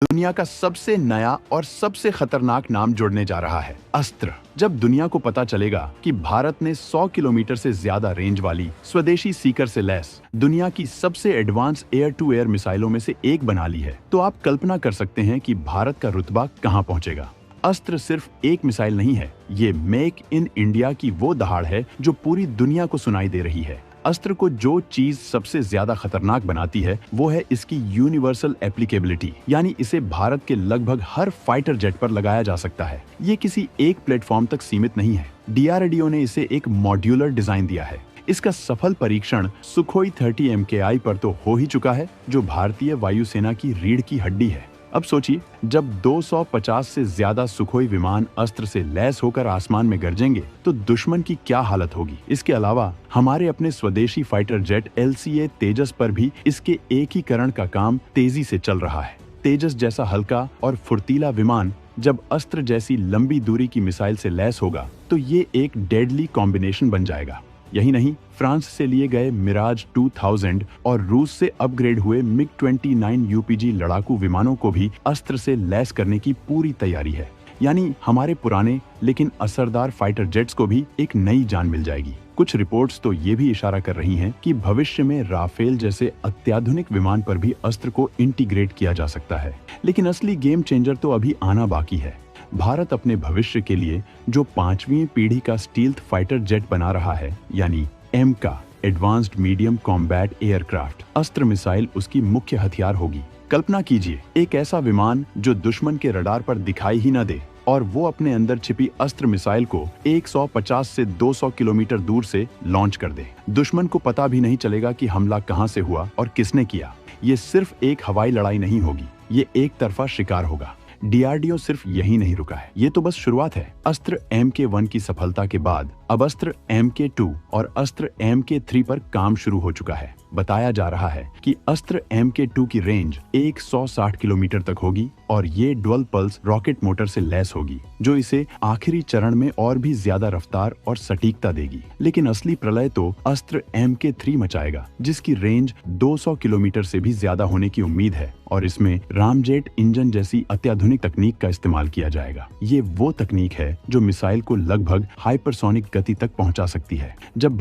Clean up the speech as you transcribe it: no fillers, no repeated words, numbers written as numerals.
दुनिया का सबसे नया और सबसे खतरनाक नाम जुड़ने जा रहा है, अस्त्र। जब दुनिया को पता चलेगा कि भारत ने 100 किलोमीटर से ज्यादा रेंज वाली स्वदेशी सीकर से लैस दुनिया की सबसे एडवांस एयर टू एयर मिसाइलों में से एक बना ली है, तो आप कल्पना कर सकते हैं कि भारत का रुतबा कहां पहुंचेगा। अस्त्र सिर्फ एक मिसाइल नहीं है, ये मेक इन इंडिया की वो दहाड़ है जो पूरी दुनिया को सुनाई दे रही है। अस्त्र को जो चीज सबसे ज्यादा खतरनाक बनाती है वो है इसकी यूनिवर्सल एप्लीकेबिलिटी, यानी इसे भारत के लगभग हर फाइटर जेट पर लगाया जा सकता है। ये किसी एक प्लेटफॉर्म तक सीमित नहीं है। डीआरडीओ ने इसे एक मॉड्यूलर डिजाइन दिया है। इसका सफल परीक्षण सुखोई 30 MKI पर तो हो ही चुका है, जो भारतीय वायुसेना की रीढ़ की हड्डी है। अब सोचिए, जब 250 से ज्यादा सुखोई विमान अस्त्र से लैस होकर आसमान में गरजेंगे तो दुश्मन की क्या हालत होगी। इसके अलावा हमारे अपने स्वदेशी फाइटर जेट LCA तेजस पर भी इसके एकीकरण का काम तेजी से चल रहा है। तेजस जैसा हल्का और फुर्तीला विमान जब अस्त्र जैसी लंबी दूरी की मिसाइल से लैस होगा तो ये एक डेडली कॉम्बिनेशन बन जाएगा। यही नहीं, फ्रांस से लिए गए मिराज 2000 और रूस से अपग्रेड हुए MiG-29 UPG लड़ाकू विमानों को भी अस्त्र से लैस करने की पूरी तैयारी है। यानी हमारे पुराने लेकिन असरदार फाइटर जेट्स को भी एक नई जान मिल जाएगी। कुछ रिपोर्ट्स तो ये भी इशारा कर रही हैं कि भविष्य में राफेल जैसे अत्याधुनिक विमान पर भी अस्त्र को इंटीग्रेट किया जा सकता है। लेकिन असली गेम चेंजर तो अभी आना बाकी है। भारत अपने भविष्य के लिए जो 5वीं पीढ़ी का स्टील्थ फाइटर जेट बना रहा है, यानी एमका एडवांस्ड मीडियम कॉम्बैट एयरक्राफ्ट, अस्त्र मिसाइल उसकी मुख्य हथियार होगी। कल्पना कीजिए, एक ऐसा विमान जो दुश्मन के रडार पर दिखाई ही न दे और वो अपने अंदर छिपी अस्त्र मिसाइल को 150 से 200 किलोमीटर दूर से लॉन्च कर दे। दुश्मन को पता भी नहीं चलेगा कि हमला कहां से हुआ और किसने किया। ये सिर्फ एक हवाई लड़ाई नहीं होगी, ये एक तरफा शिकार होगा। डीआरडीओ सिर्फ यही नहीं रुका है, ये तो बस शुरुआत है। अस्त्र MK1 की सफलता के बाद अब अस्त्र MK2 और अस्त्र MK3 पर काम शुरू हो चुका है। बताया जा रहा है कि अस्त्र MK2 की रेंज 160 किलोमीटर तक होगी और ये डुअल पल्स रॉकेट मोटर से लैस होगी, जो इसे आखिरी चरण में और भी ज्यादा रफ्तार और सटीकता देगी। लेकिन असली प्रलय तो अस्त्र MK3 मचाएगा, जिसकी रेंज 200 किलोमीटर से भी ज्यादा होने की उम्मीद है और इसमें रामजेट इंजन जैसी अत्याधुनिक तकनीक का इस्तेमाल किया जाएगा। ये वो तकनीक है जो मिसाइल को लगभग हाइपरसोनिक गति तक पहुंचा सकती है। जब